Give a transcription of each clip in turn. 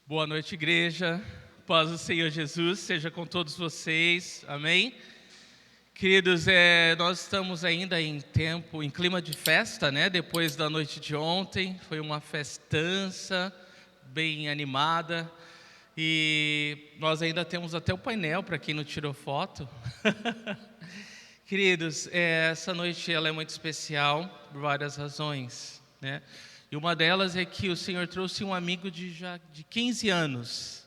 Boa noite, igreja. Paz do Senhor Jesus seja com todos vocês. Amém? Queridos, nós estamos ainda em clima de festa, né? Depois da noite de ontem, foi uma festança bem animada. E nós ainda temos até o painel para quem não tirou foto. Queridos, essa noite ela é muito especial por várias razões, né? E uma delas é que o Senhor trouxe um amigo de 15 anos.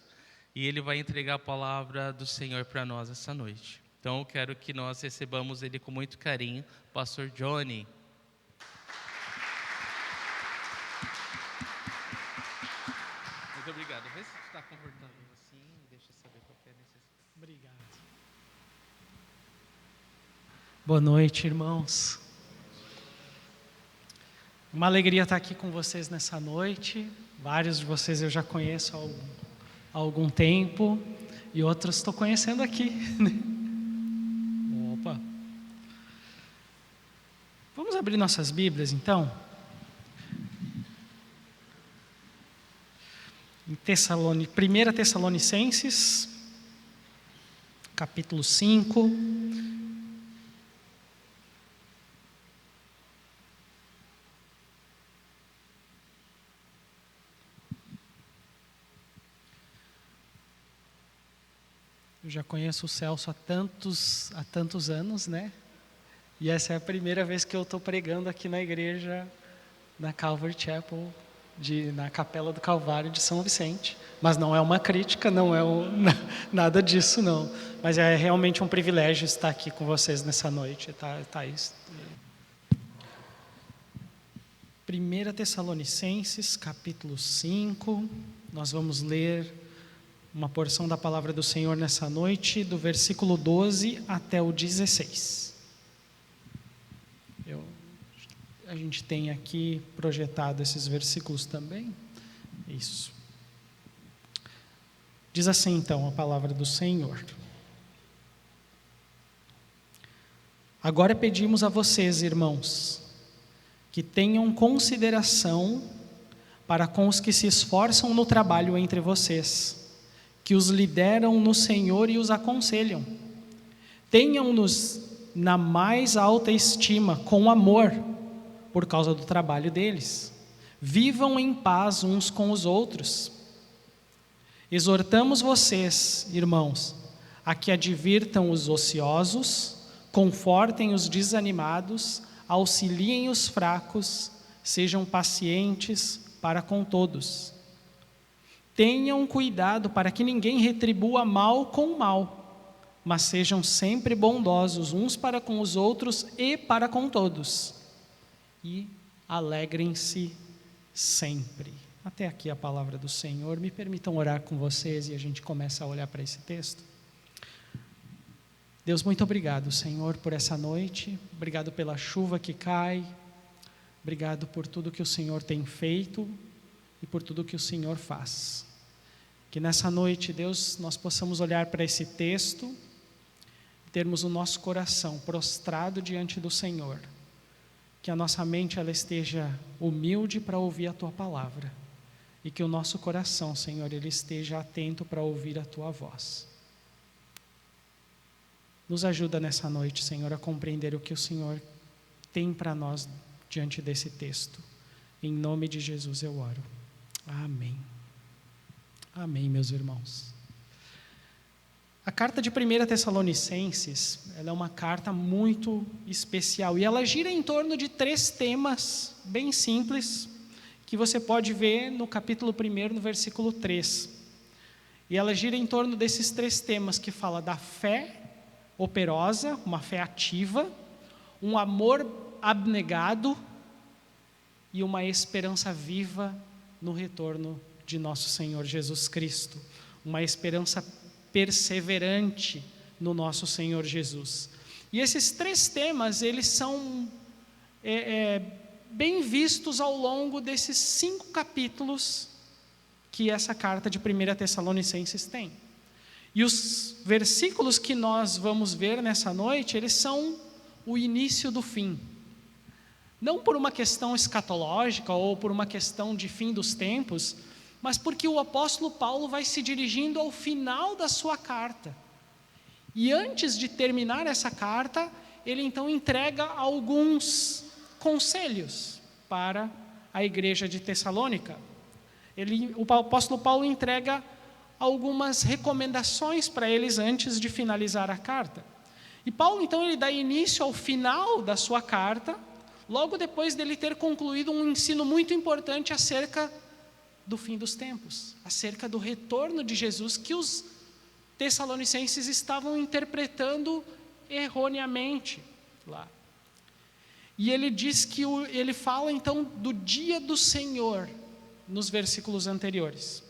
E ele vai entregar a palavra do Senhor para nós essa noite. Então eu quero que nós recebamos ele com muito carinho, Pastor Johnny. Muito obrigado. Vê se está confortável assim, deixa eu saber qual é a necessidade. Obrigado. Boa noite, irmãos. Uma alegria estar aqui com vocês nessa noite. Vários de vocês eu já conheço há algum tempo e outros estou conhecendo aqui. Opa! Vamos abrir nossas Bíblias, então? Em 1 Tessalonicenses, capítulo 5. Eu já conheço o Celso há tantos anos, né? E essa é a primeira vez que eu estou pregando aqui na igreja, na Calvary Chapel, na Capela do Calvário de São Vicente. Mas não é uma crítica, não é nada disso, não. Mas é realmente um privilégio estar aqui com vocês nessa noite, Thaís. 1 Tessalonicenses, capítulo 5, nós vamos ler uma porção da palavra do Senhor nessa noite, do versículo 12 até o 16. A gente tem aqui projetado esses versículos também. Isso. Diz assim então a palavra do Senhor. Agora pedimos a vocês, irmãos, que tenham consideração para com os que se esforçam no trabalho entre vocês, que os lideram no Senhor e os aconselham. Tenham-nos na mais alta estima, com amor, por causa do trabalho deles. Vivam em paz uns com os outros. Exortamos vocês, irmãos, a que advirtam os ociosos, confortem os desanimados, auxiliem os fracos, sejam pacientes para com todos. Tenham cuidado para que ninguém retribua mal com mal, mas sejam sempre bondosos uns para com os outros e para com todos. E alegrem-se sempre. Até aqui a palavra do Senhor. Me permitam orar com vocês e a gente começa a olhar para esse texto. Deus, muito obrigado, Senhor, por essa noite. Obrigado pela chuva que cai. Obrigado por tudo que o Senhor tem feito e por tudo que o Senhor faz. Que nessa noite, Deus, nós possamos olhar para esse texto e termos o nosso coração prostrado diante do Senhor. Que a nossa mente ela esteja humilde para ouvir a Tua palavra. E que o nosso coração, Senhor, ele esteja atento para ouvir a Tua voz. Nos ajuda nessa noite, Senhor, a compreender o que o Senhor tem para nós diante desse texto. Em nome de Jesus eu oro. Amém. Amém, meus irmãos. A carta de 1 Tessalonicenses, ela é uma carta muito especial e ela gira em torno de 3 temas bem simples que você pode ver no capítulo 1, no versículo 3. E ela gira em torno desses 3 temas que fala da fé operosa, uma fé ativa, um amor abnegado e uma esperança viva no retorno de nosso Senhor Jesus Cristo, uma esperança perseverante no nosso Senhor Jesus. E esses 3 temas, eles são bem vistos ao longo desses 5 capítulos que essa carta de 1 Tessalonicenses tem. E os versículos que nós vamos ver nessa noite, eles são o início do fim. Não por uma questão escatológica ou por uma questão de fim dos tempos, mas porque o apóstolo Paulo vai se dirigindo ao final da sua carta. E antes de terminar essa carta, ele então entrega alguns conselhos para a igreja de Tessalônica. O apóstolo Paulo entrega algumas recomendações para eles antes de finalizar a carta. E Paulo, então, ele dá início ao final da sua carta, logo depois dele ter concluído um ensino muito importante acerca do fim dos tempos, acerca do retorno de Jesus, que os tessalonicenses estavam interpretando erroneamente lá. E ele diz que ele fala então do dia do Senhor nos versículos anteriores,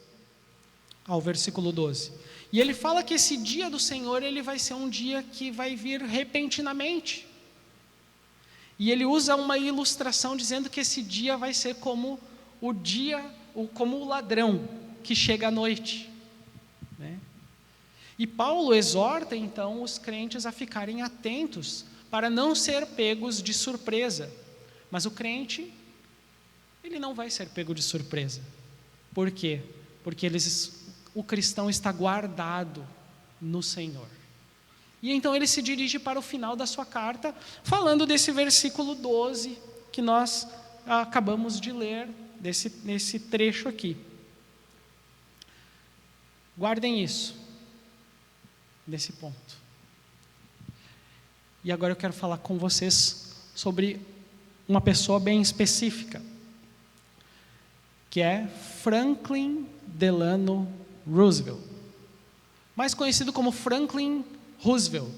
ao versículo 12. E ele fala que esse dia do Senhor, ele vai ser um dia que vai vir repentinamente. E ele usa uma ilustração dizendo que esse dia vai ser como como o ladrão que chega à noite, né? E Paulo exorta então os crentes a ficarem atentos para não ser pegos de surpresa. Mas o crente, ele não vai ser pego de surpresa. Por quê? Porque o cristão está guardado no Senhor. E então ele se dirige para o final da sua carta, falando desse versículo 12 que nós acabamos de ler, nesse trecho aqui. Guardem isso, nesse ponto. E agora eu quero falar com vocês sobre uma pessoa bem específica, que é Franklin Delano Roosevelt, mais conhecido como Franklin Roosevelt.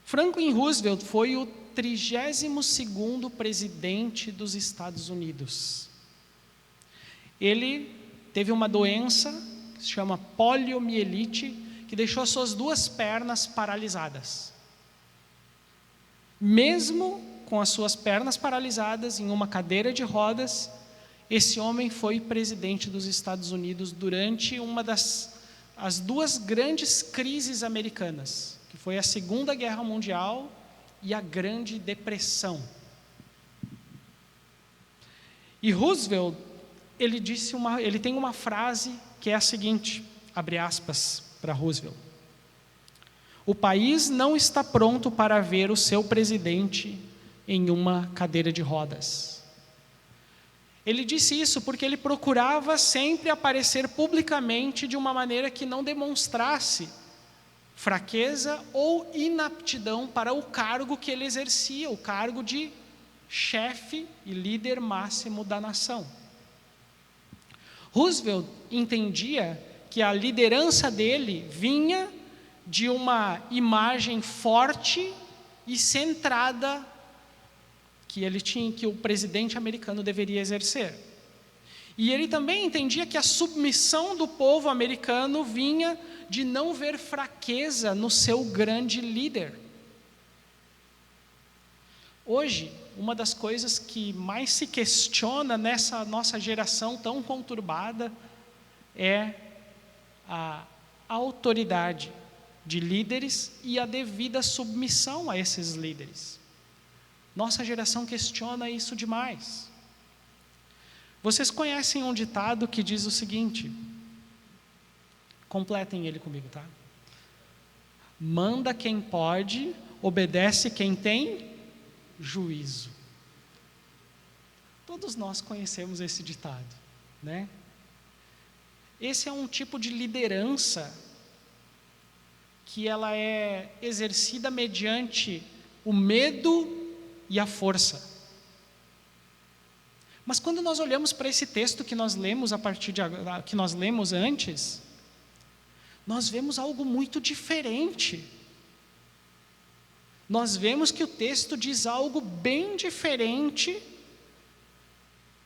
Franklin Roosevelt foi o 32º presidente dos Estados Unidos. Ele teve uma doença que se chama poliomielite, que deixou suas 2 pernas paralisadas. Mesmo com as suas pernas paralisadas, em uma cadeira de rodas, esse homem foi presidente dos Estados Unidos durante as 2 grandes crises americanas, que foi a Segunda Guerra Mundial e a Grande Depressão. E Roosevelt, ele tem uma frase que é a seguinte, abre aspas para Roosevelt: o país não está pronto para ver o seu presidente em uma cadeira de rodas. Ele disse isso porque ele procurava sempre aparecer publicamente de uma maneira que não demonstrasse fraqueza ou inaptidão para o cargo que ele exercia, o cargo de chefe e líder máximo da nação. Roosevelt entendia que a liderança dele vinha de uma imagem forte e centrada que o presidente americano deveria exercer. E ele também entendia que a submissão do povo americano vinha de não ver fraqueza no seu grande líder. Hoje, uma das coisas que mais se questiona nessa nossa geração tão conturbada é a autoridade de líderes e a devida submissão a esses líderes. Nossa geração questiona isso demais. Vocês conhecem um ditado que diz o seguinte, completem ele comigo, tá? Manda quem pode, obedece quem tem juízo. Todos nós conhecemos esse ditado, né? Esse é um tipo de liderança que ela é exercida mediante o medo e a força. Mas quando nós olhamos para esse texto que nós lemos que nós lemos antes, nós vemos algo muito diferente. Nós vemos que o texto diz algo bem diferente,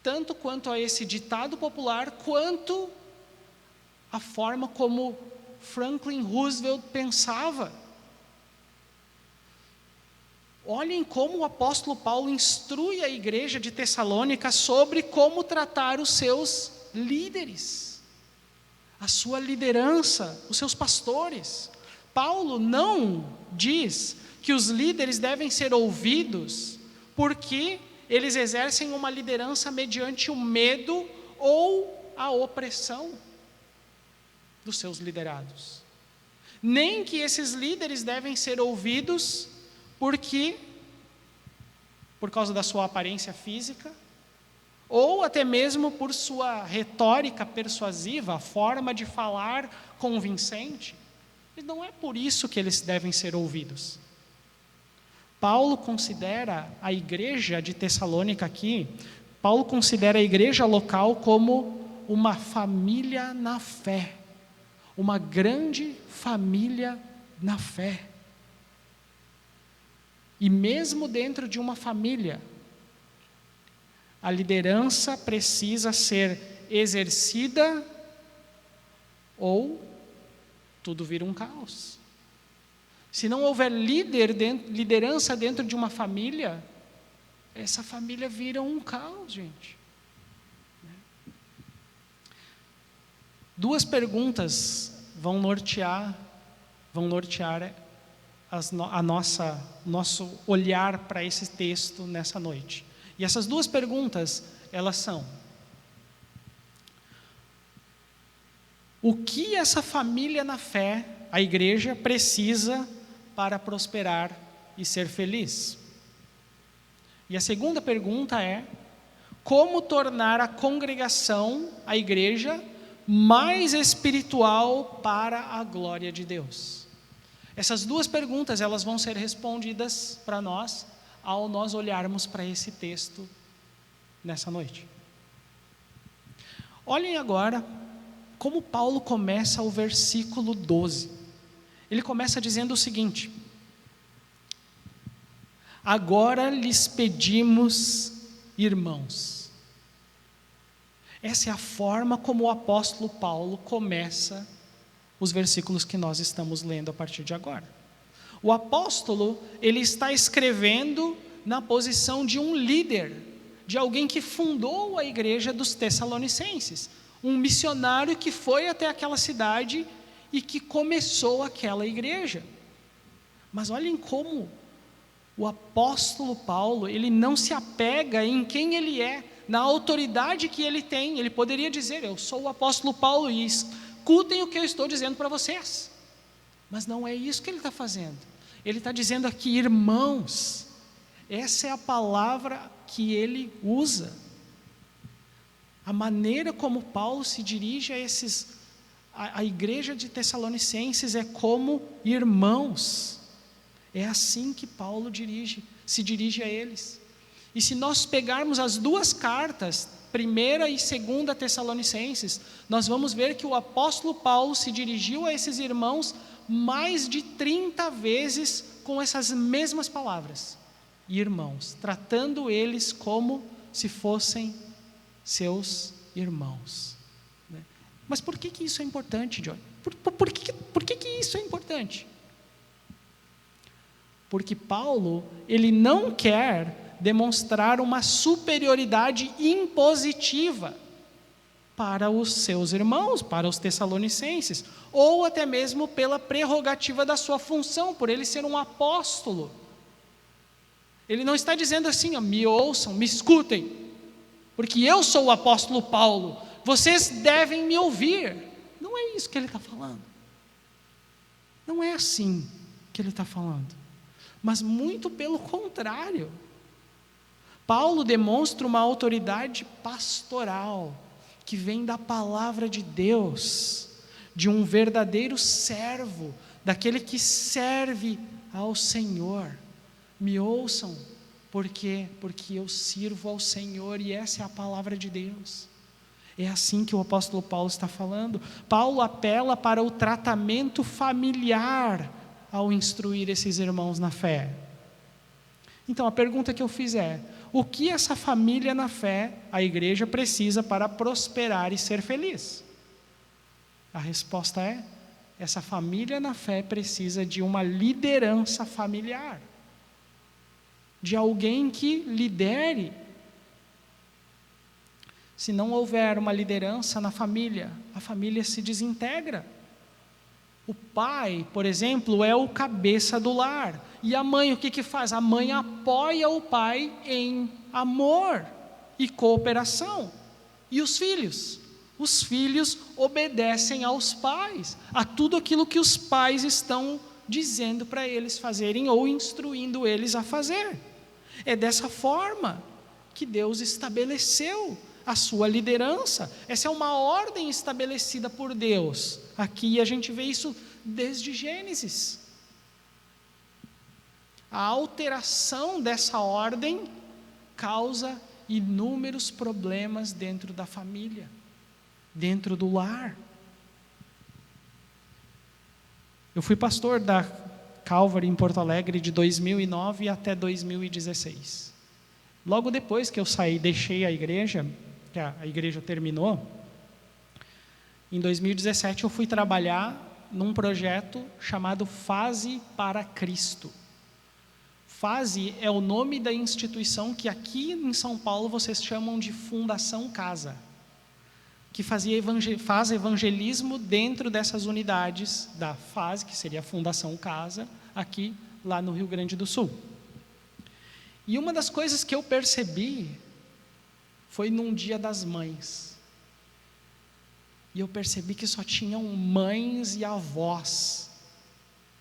tanto quanto a esse ditado popular, quanto a forma como Franklin Roosevelt pensava. Olhem como o apóstolo Paulo instrui a igreja de Tessalônica sobre como tratar os seus líderes, a sua liderança, os seus pastores. Paulo não diz que os líderes devem ser ouvidos porque eles exercem uma liderança mediante o medo ou a opressão dos seus liderados. Nem que esses líderes devem ser ouvidos por causa da sua aparência física, ou até mesmo por sua retórica persuasiva, a forma de falar convincente. E não é por isso que eles devem ser ouvidos. Paulo considera a igreja de Tessalônica aqui, Paulo considera a igreja local como uma família na fé, uma grande família na fé. E mesmo dentro de uma família, a liderança precisa ser exercida ou tudo vira um caos. Se não houver liderança dentro de uma família, essa família vira um caos, gente. Duas perguntas vão nortear nosso olhar para esse texto nessa noite. E essas duas perguntas, elas são: o que essa família na fé, a igreja, precisa para prosperar e ser feliz? E a segunda pergunta é: como tornar a congregação, a igreja, mais espiritual para a glória de Deus? Essas duas perguntas, elas vão ser respondidas para nós ao nós olharmos para esse texto nessa noite. Olhem agora como Paulo começa o versículo 12. Ele começa dizendo o seguinte: agora lhes pedimos, irmãos. Essa é a forma como o apóstolo Paulo começa os versículos que nós estamos lendo a partir de agora. O apóstolo, ele está escrevendo na posição de um líder, de alguém que fundou a igreja dos Tessalonicenses, um missionário que foi até aquela cidade e que começou aquela igreja. Mas olhem como o apóstolo Paulo, ele não se apega em quem ele é, na autoridade que ele tem. Ele poderia dizer: eu sou o apóstolo Paulo e escutem o que eu estou dizendo para vocês. Mas não é isso que ele está fazendo. Ele está dizendo aqui, irmãos. Essa é a palavra que ele usa. A maneira como Paulo se dirige a igreja de Tessalonicenses é como irmãos. É assim que Paulo se dirige a eles. E se nós pegarmos as duas cartas, 1ª e 2ª Tessalonicenses, nós vamos ver que o apóstolo Paulo se dirigiu a esses irmãos mais de 30 vezes com essas mesmas palavras. Irmãos, tratando eles como se fossem seus irmãos. Mas por que isso é importante, John? Por que isso é importante? Porque Paulo, ele não quer demonstrar uma superioridade impositiva para os seus irmãos, para os tessalonicenses, ou até mesmo pela prerrogativa da sua função, por ele ser um apóstolo. Ele não está dizendo assim: me ouçam, me escutem, porque eu sou o apóstolo Paulo, vocês devem me ouvir. Não é isso que ele está falando. Não é assim que ele está falando. Mas muito pelo contrário. Paulo demonstra uma autoridade pastoral, que vem da palavra de Deus, de um verdadeiro servo, daquele que serve ao Senhor. Me ouçam, porque eu sirvo ao Senhor, e essa é a palavra de Deus. É assim que o apóstolo Paulo está falando. Paulo apela para o tratamento familiar ao instruir esses irmãos na fé. Então a pergunta que eu fiz é: o que essa família na fé, a igreja, precisa para prosperar e ser feliz? A resposta é: essa família na fé precisa de uma liderança familiar, de alguém que lidere. Se não houver uma liderança na família, a família se desintegra. O pai, por exemplo, é o cabeça do lar. E a mãe, o que faz? A mãe apoia o pai em amor e cooperação. E os filhos? os filhos obedecem aos pais, a tudo aquilo que os pais estão dizendo para eles fazerem ou instruindo eles a fazer. É dessa forma que Deus estabeleceu a sua liderança. Essa é uma ordem estabelecida por Deus. Aqui a gente vê isso desde Gênesis. A alteração dessa ordem causa inúmeros problemas dentro da família, dentro do lar. Eu fui pastor da Calvary em Porto Alegre de 2009 até 2016. Logo depois que eu saí, deixei a igreja, que a igreja terminou, em 2017 eu fui trabalhar num projeto chamado Fase para Cristo. Fase é o nome da instituição que aqui em São Paulo vocês chamam de Fundação Casa, que faz evangelismo dentro dessas unidades da Fase, que seria a Fundação Casa, aqui, lá no Rio Grande do Sul. E uma das coisas que eu percebi foi num Dia das Mães. E eu percebi que só tinham mães e avós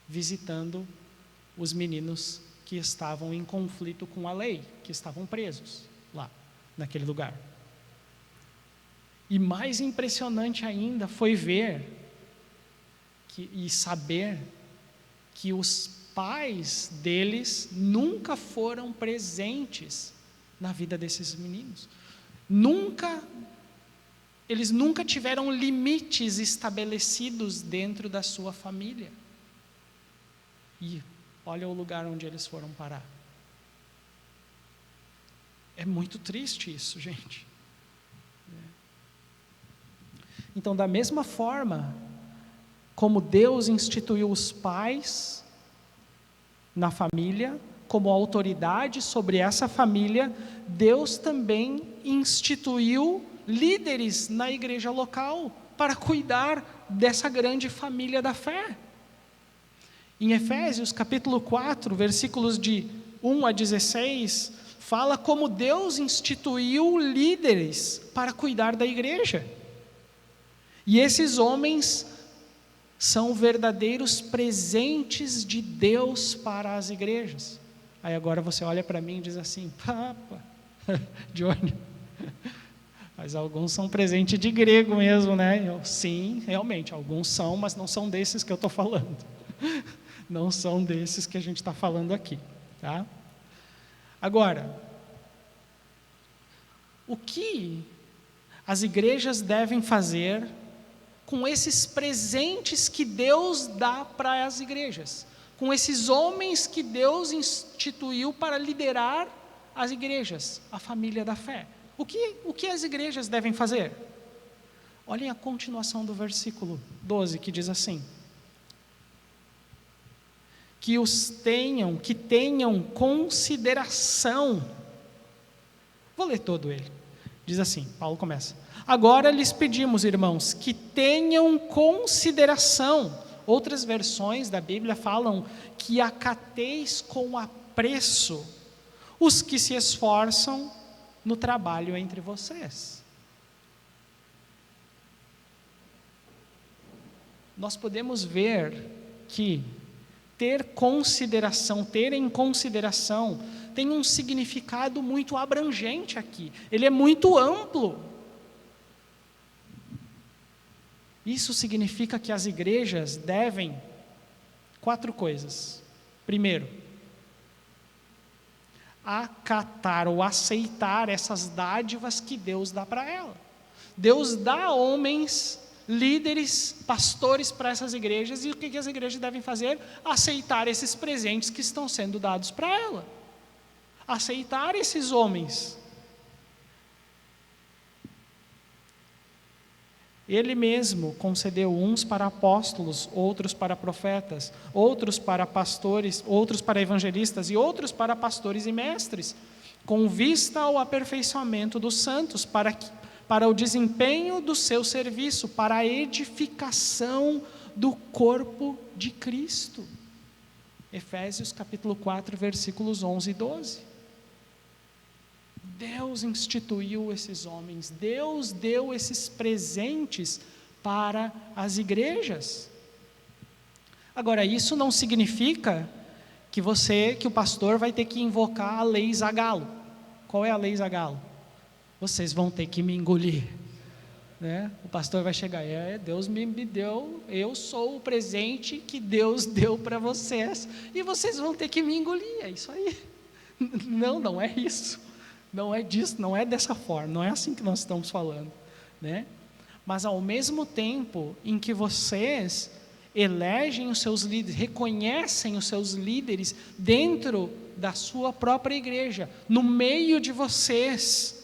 visitando os meninos que estavam em conflito com a lei, que estavam presos lá, naquele lugar. E mais impressionante ainda foi ver e saber que os pais deles nunca foram presentes na vida desses meninos. Eles nunca tiveram limites estabelecidos dentro da sua família. E olha o lugar onde eles foram parar. É muito triste isso, gente. Então, da mesma forma como Deus instituiu os pais na família, como autoridade sobre essa família, Deus também instituiu líderes na igreja local para cuidar dessa grande família da fé. Em Efésios capítulo 4, versículos de 1 a 16, fala como Deus instituiu líderes para cuidar da igreja. E esses homens são verdadeiros presentes de Deus para as igrejas. Aí agora você olha para mim e diz assim: Papa, Johnny, mas alguns são presente de grego mesmo, né? Sim, realmente, alguns são, mas não são desses que eu estou falando. Não são desses que a gente está falando aqui, tá? Agora, o que as igrejas devem fazer com esses presentes que Deus dá para as igrejas, com esses homens que Deus instituiu para liderar as igrejas, a família da fé? O que as igrejas devem fazer? Olhem a continuação do versículo 12, que diz assim: que tenham consideração. Vou ler todo ele. Diz assim, Paulo começa: agora lhes pedimos, irmãos, que tenham consideração. Outras versões da Bíblia falam que acateis com apreço os que se esforçam no trabalho entre vocês. Nós podemos ver que ter em consideração, tem um significado muito abrangente aqui. Ele é muito amplo. Isso significa que as igrejas devem 4 coisas. Primeiro, acatar ou aceitar essas dádivas que Deus dá para ela. Deus dá homens, líderes, pastores para essas igrejas, e o que as igrejas devem fazer? Aceitar esses presentes que estão sendo dados para ela. Aceitar esses homens. Ele mesmo concedeu uns para apóstolos, outros para profetas, outros para pastores, outros para evangelistas e outros para pastores e mestres, com vista ao aperfeiçoamento dos santos, para o desempenho do seu serviço, para a edificação do corpo de Cristo. Efésios capítulo 4, versículos 11 e 12. Deus instituiu esses homens, Deus deu esses presentes para as igrejas. Agora, isso não significa que o pastor vai ter que invocar a lei Zagalo. Qual é a lei Zagalo? Vocês vão ter que me engolir, né? O pastor vai chegar, Deus me deu, eu sou o presente que Deus deu para vocês, e vocês vão ter que me engolir, é isso aí. Não é isso, não é disso, não é dessa forma, não é assim que nós estamos falando, né? Mas ao mesmo tempo em que vocês elegem os seus líderes, reconhecem os seus líderes dentro da sua própria igreja, no meio de vocês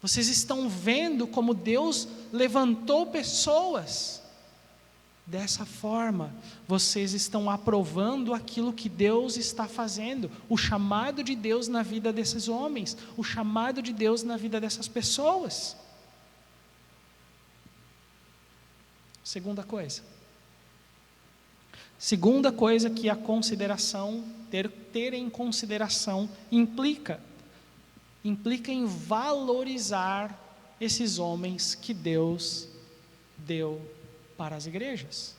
estão vendo como Deus levantou pessoas. Dessa forma, vocês estão aprovando aquilo que Deus está fazendo, o chamado de Deus na vida desses homens, o chamado de Deus na vida dessas pessoas. Segunda coisa que a consideração, ter em consideração implica em valorizar esses homens que Deus deu para as igrejas.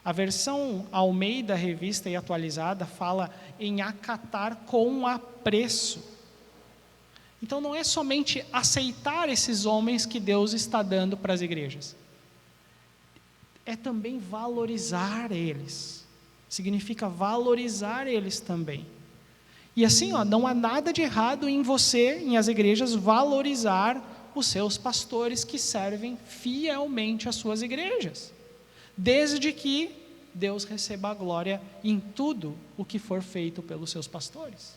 A versão Almeida, revista e atualizada, fala em acatar com apreço. Então não é somente aceitar esses homens que Deus está dando para as igrejas, é também valorizar eles. Significa valorizar eles também. E assim, não há nada de errado em você, em as igrejas, valorizar os seus pastores que servem fielmente às suas igrejas, desde que Deus receba a glória em tudo o que for feito pelos seus pastores,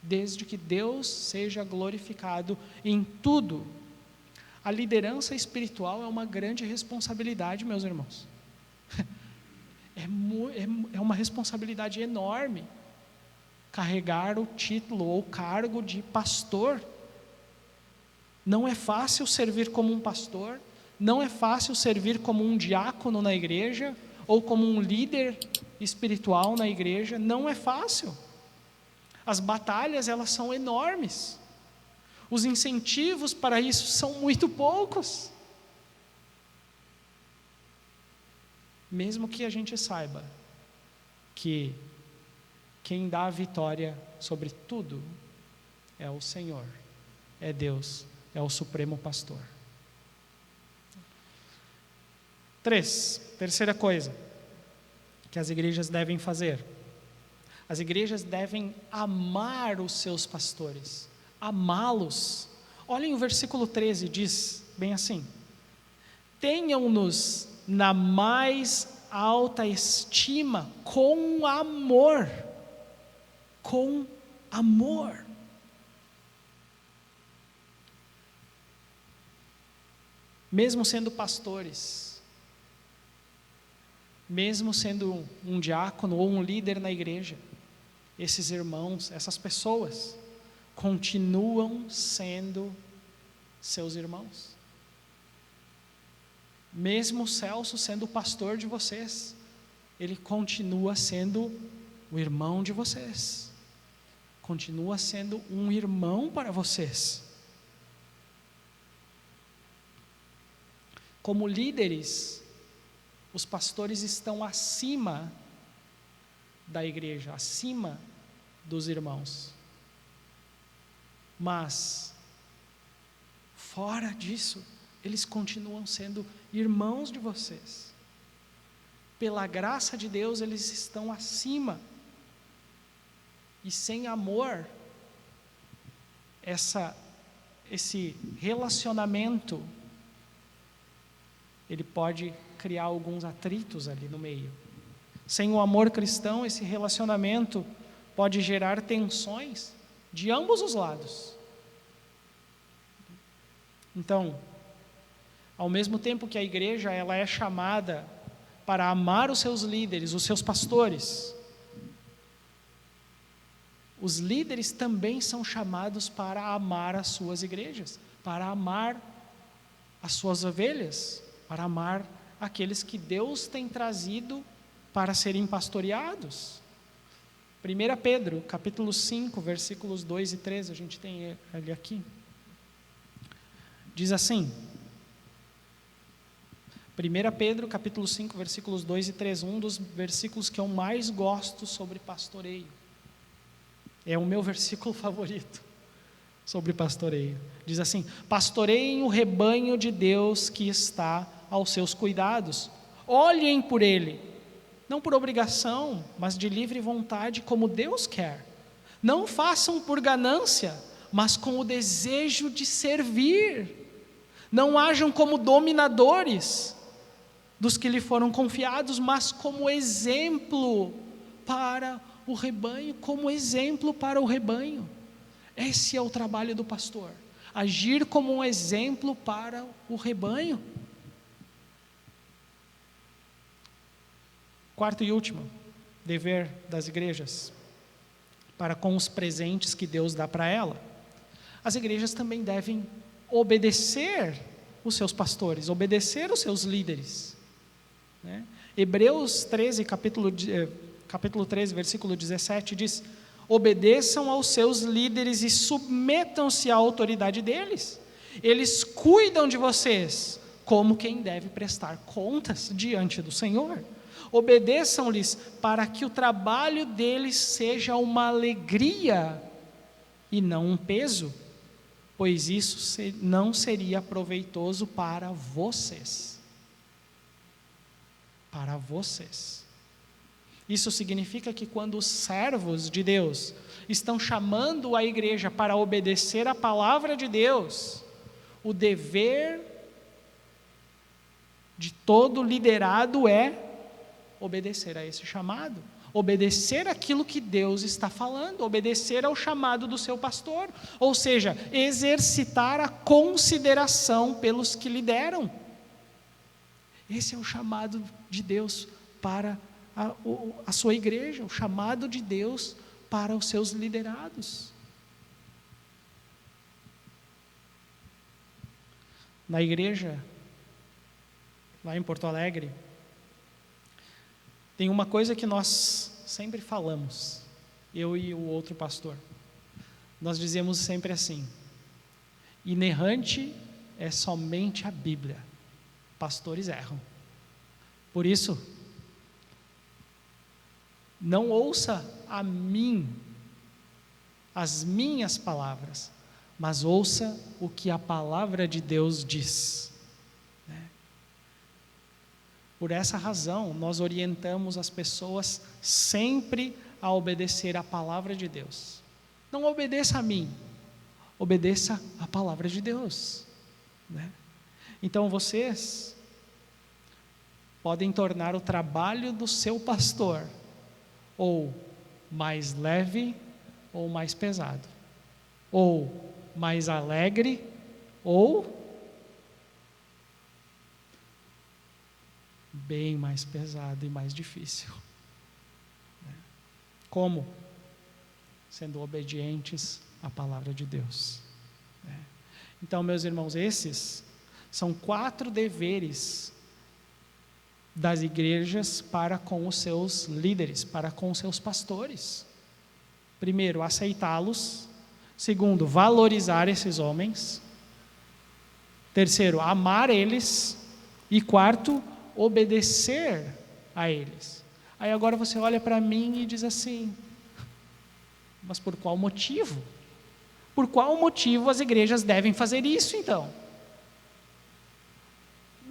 desde que Deus seja glorificado em tudo. A liderança espiritual é uma grande responsabilidade, meus irmãos. É uma responsabilidade enorme carregar o título ou cargo de pastor. Não é fácil servir como um pastor, não é fácil servir como um diácono na igreja, ou como um líder espiritual na igreja, não é fácil. As batalhas, elas são enormes. Os incentivos para isso são muito poucos. Mesmo que a gente saiba que quem dá a vitória sobre tudo é o Senhor, é Deus, é o Supremo Pastor. Terceira coisa que as igrejas devem fazer. As igrejas devem amar os seus pastores, amá-los. Olhem o versículo 13, diz bem assim: tenham-nos na mais alta estima com amor. Com amor. Mesmo sendo pastores, mesmo sendo um diácono ou um líder na igreja, esses irmãos, essas pessoas, continuam sendo seus irmãos. Mesmo o Celso sendo o pastor de vocês, ele continua sendo o irmão de vocês. Continua sendo um irmão para vocês. Como líderes, os pastores estão acima da igreja, acima dos irmãos. Mas, fora disso, eles continuam sendo irmãos de vocês. Pela graça de Deus, eles estão acima. E sem amor, esse relacionamento, ele pode criar alguns atritos ali no meio. Sem o amor cristão, esse relacionamento pode gerar tensões de ambos os lados. Então, ao mesmo tempo que a igreja ela é chamada para amar os seus líderes, os seus pastores, os líderes também são chamados para amar as suas igrejas, para amar as suas ovelhas, para amar aqueles que Deus tem trazido para serem pastoreados. 1 Pedro, capítulo 5, versículos 2 e 3, a gente tem ele aqui. Diz assim, 1 Pedro, capítulo 5, versículos 2 e 3, um dos versículos que eu mais gosto sobre pastoreio. É o meu versículo favorito sobre pastoreio. Diz assim: pastoreiem o rebanho de Deus que está aos seus cuidados. Olhem por ele, não por obrigação, mas de livre vontade, como Deus quer. Não façam por ganância, mas com o desejo de servir. Não hajam como dominadores dos que lhe foram confiados, mas como exemplo para o rebanho, como exemplo para o rebanho. Esse é o trabalho do pastor, agir como um exemplo para o rebanho. Quarto e último dever das igrejas, para com os presentes que Deus dá para ela. As igrejas também devem obedecer os seus pastores, obedecer os seus líderes, né? Hebreus 13, capítulo 13, versículo 17 diz: obedeçam aos seus líderes e submetam-se à autoridade deles. Eles cuidam de vocês como quem deve prestar contas diante do Senhor. Obedeçam-lhes para que o trabalho deles seja uma alegria e não um peso, pois isso não seria proveitoso para vocês. Para vocês. Isso significa que quando os servos de Deus estão chamando a igreja para obedecer a palavra de Deus, o dever de todo liderado é obedecer a esse chamado, obedecer aquilo que Deus está falando, obedecer ao chamado do seu pastor, ou seja, exercitar a consideração pelos que lideram. Esse é o chamado de Deus para a sua igreja, o chamado de Deus para os seus liderados. Na igreja, lá em Porto Alegre, tem uma coisa que nós sempre falamos, eu e o outro pastor. Nós dizemos sempre assim: inerrante é somente a Bíblia, pastores erram. Por isso, não ouça a mim, as minhas palavras, mas ouça o que a palavra de Deus diz. Por essa razão, nós orientamos as pessoas sempre a obedecer a palavra de Deus. Não obedeça a mim, obedeça a palavra de Deus, né? Então vocês podem tornar o trabalho do seu pastor ou mais leve ou mais pesado, ou mais alegre ou bem mais pesado e mais difícil. Como? Sendo obedientes à palavra de Deus. Então, meus irmãos, esses são 4 deveres das igrejas para com os seus líderes, para com os seus pastores. Primeiro, aceitá-los. Segundo, valorizar esses homens. Terceiro, amar eles. E quarto, obedecer a eles. Aí agora você olha para mim e diz assim: mas por qual motivo? Por qual motivo as igrejas devem fazer isso então?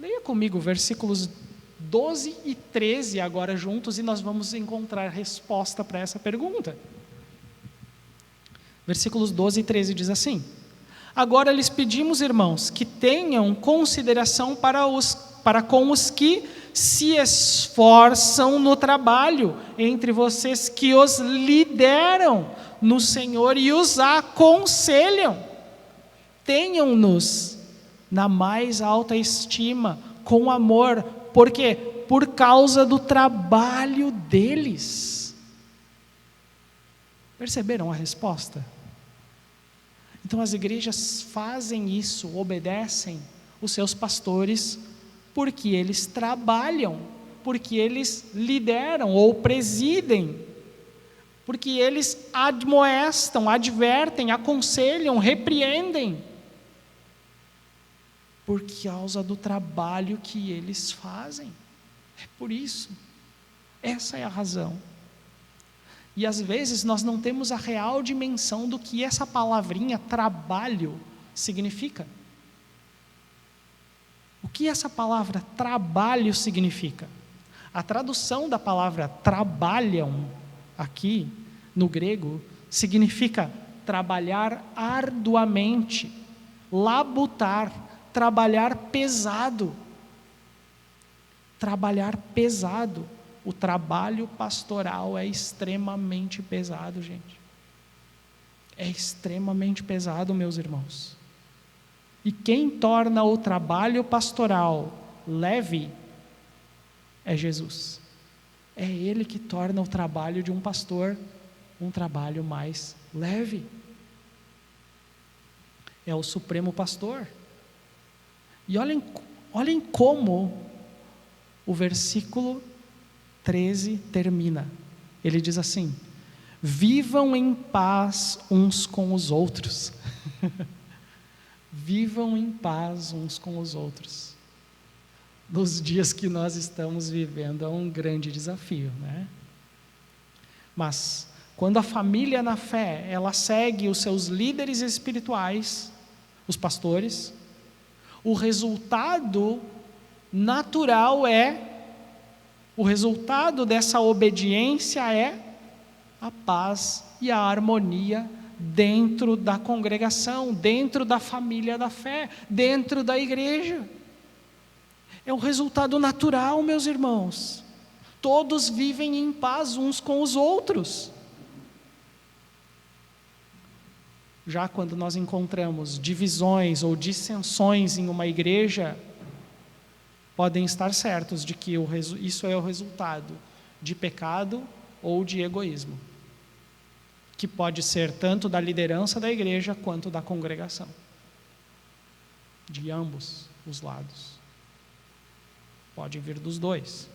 Leia comigo versículos 12 e 13 agora juntos e nós vamos encontrar resposta para essa pergunta. Versículos 12 e 13 diz assim: agora lhes pedimos, irmãos, que tenham consideração para com os que se esforçam no trabalho entre vocês, que os lideram no Senhor e os aconselham. Tenham-nos na mais alta estima, com amor. Por quê? Por causa do trabalho deles. Perceberam a resposta? Então as igrejas fazem isso, obedecem os seus pastores, porque eles trabalham, porque eles lideram ou presidem porque eles admoestam, advertem, aconselham, repreendem, por causa do trabalho que eles fazem. É por isso, essa é a razão. E às vezes nós não temos a real dimensão do que essa palavrinha trabalho significa. O que essa palavra trabalho significa? A tradução da palavra trabalham aqui no grego significa trabalhar arduamente, labutar, trabalhar pesado. Trabalhar pesado. O trabalho pastoral é extremamente pesado, gente. É extremamente pesado, meus irmãos. E quem torna o trabalho pastoral leve é Jesus. É Ele que torna o trabalho de um pastor um trabalho mais leve. É o Supremo Pastor. E olhem como o versículo 13 termina. Ele diz assim: vivam em paz uns com os outros. Vivam em paz uns com os outros. Nos dias que nós estamos vivendo é um grande desafio, né? Mas quando a família na fé, ela segue os seus líderes espirituais, os pastores, o resultado natural o resultado dessa obediência é a paz e a harmonia dentro da congregação, dentro da família da fé, dentro da igreja. É o resultado natural, meus irmãos. Todos vivem em paz uns com os outros. Já quando nós encontramos divisões ou dissensões em uma igreja, podem estar certos de que isso é o resultado de pecado ou de egoísmo, que pode ser tanto da liderança da igreja quanto da congregação, de ambos os lados. Pode vir dos dois.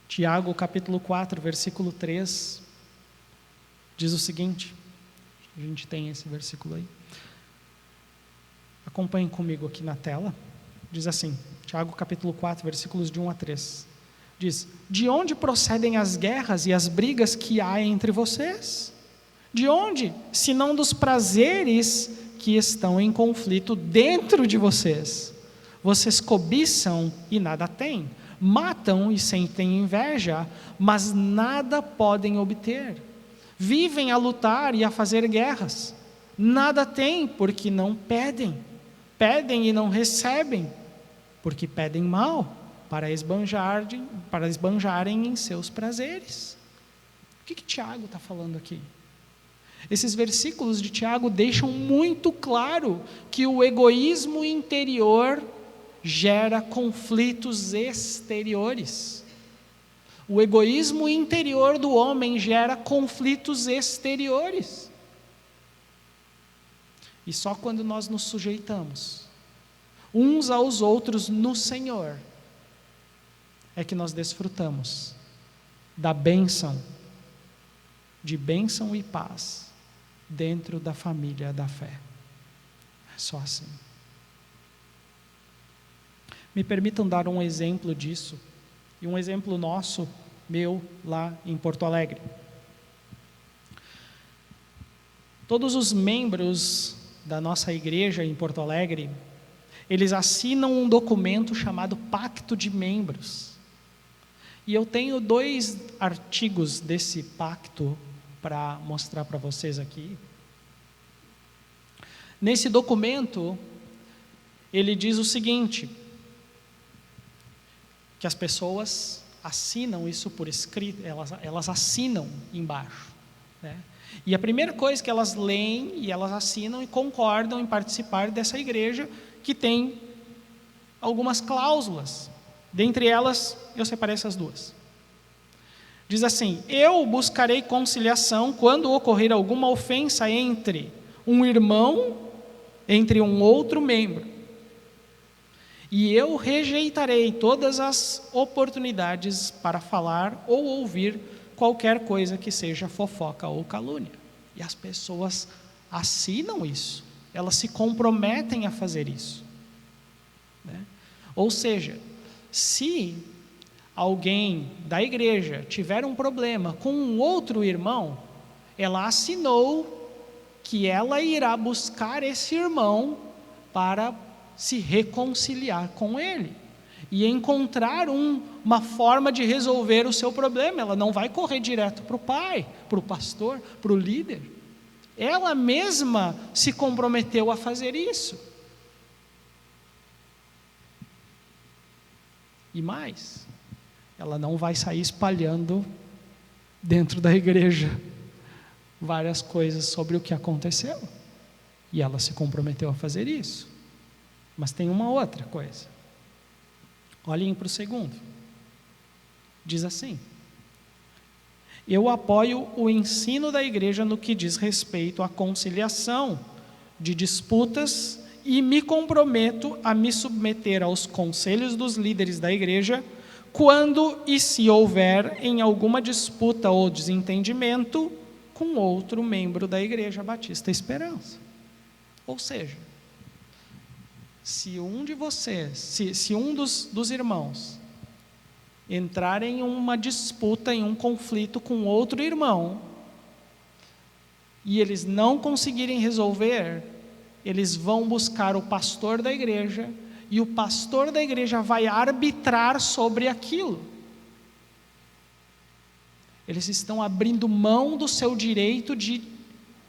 Tiago capítulo 4, versículo 3, diz o seguinte, a gente tem esse versículo aí. Acompanhem comigo aqui na tela. Diz assim, Tiago capítulo 4, versículos de 1 a 3. Diz: de onde procedem as guerras e as brigas que há entre vocês? De onde? Senão dos prazeres que estão em conflito dentro de vocês. Vocês cobiçam e nada têm, matam e sentem inveja, mas nada podem obter. Vivem a lutar e a fazer guerras. Nada têm porque não pedem. Pedem e não recebem, porque pedem mal, para esbanjarem em seus prazeres. O que Tiago está falando aqui? Esses versículos de Tiago deixam muito claro que o egoísmo interior gera conflitos exteriores. O egoísmo interior do homem gera conflitos exteriores. E só quando nós nos sujeitamos uns aos outros no Senhor, é que nós desfrutamos da bênção, de bênção e paz, dentro da família da fé. É só assim. Me permitam dar um exemplo disso, e um exemplo nosso, meu, lá em Porto Alegre. Todos os membros da nossa igreja em Porto Alegre, eles assinam um documento chamado Pacto de Membros. E eu tenho 2 artigos desse pacto para mostrar para vocês aqui. Nesse documento, ele diz o seguinte, que as pessoas assinam isso por escrito, elas assinam embaixo, né? E a primeira coisa que elas leem e elas assinam e concordam em participar dessa igreja, que tem algumas cláusulas. Dentre elas, eu separei essas 2. Diz assim: eu buscarei conciliação quando ocorrer alguma ofensa entre um irmão, entre um outro membro. e eu rejeitarei todas as oportunidades para falar ou ouvir qualquer coisa que seja fofoca ou calúnia. E as pessoas assinam isso, elas se comprometem a fazer isso, né? Ou seja, se alguém da igreja tiver um problema com um outro irmão, ela assinou que ela irá buscar esse irmão para se reconciliar com ele e encontrar uma forma de resolver o seu problema. Ela não vai correr direto para o pai, para o pastor, para o líder. Ela mesma se comprometeu a fazer isso. E mais, ela não vai sair espalhando dentro da igreja várias coisas sobre o que aconteceu. E ela se comprometeu a fazer isso. Mas tem uma outra coisa. Olhem para o segundo. Diz assim: eu apoio o ensino da igreja no que diz respeito à conciliação de disputas e me comprometo a me submeter aos conselhos dos líderes da igreja quando e se houver em alguma disputa ou desentendimento com outro membro da Igreja Batista Esperança. Ou seja, se um de vocês, se um dos irmãos entrar em uma disputa, em um conflito com outro irmão, e eles não conseguirem resolver, eles vão buscar o pastor da igreja, e o pastor da igreja vai arbitrar sobre aquilo. Eles estão abrindo mão do seu direito de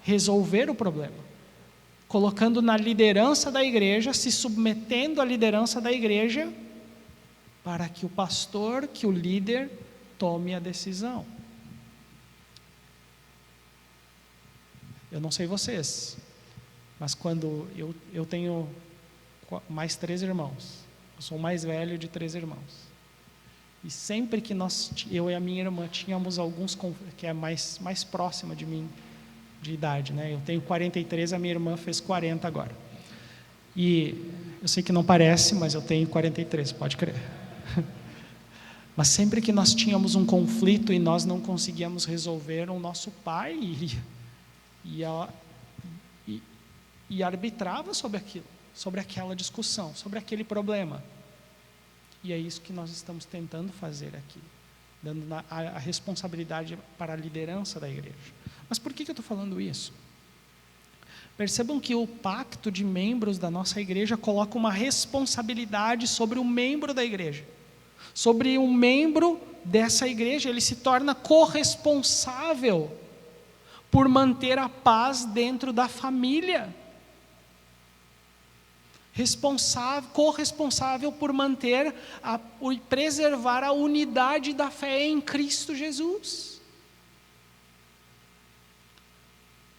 resolver o problema, colocando na liderança da igreja, se submetendo à liderança da igreja, para que o pastor, que o líder, tome a decisão. Eu não sei vocês, mas quando eu tenho mais 3 irmãos, eu sou o mais velho de 3 irmãos, e sempre que eu e a minha irmã tínhamos alguns, que é mais próxima de mim, de idade, né? Eu tenho 43, a minha irmã fez 40 agora, e eu sei que não parece, mas eu tenho 43, pode crer. Mas sempre que nós tínhamos um conflito e nós não conseguíamos resolver, o nosso pai e arbitrava sobre aquilo, sobre aquela discussão, sobre aquele problema. E é isso que nós estamos tentando fazer aqui, dando a responsabilidade para a liderança da igreja. Mas por que eu estou falando isso? Percebam que o pacto de membros da nossa igreja coloca uma responsabilidade sobre o membro da igreja, sobre um membro dessa igreja. Ele se torna corresponsável por manter a paz dentro da família, corresponsável por manter e preservar a unidade da fé em Cristo Jesus.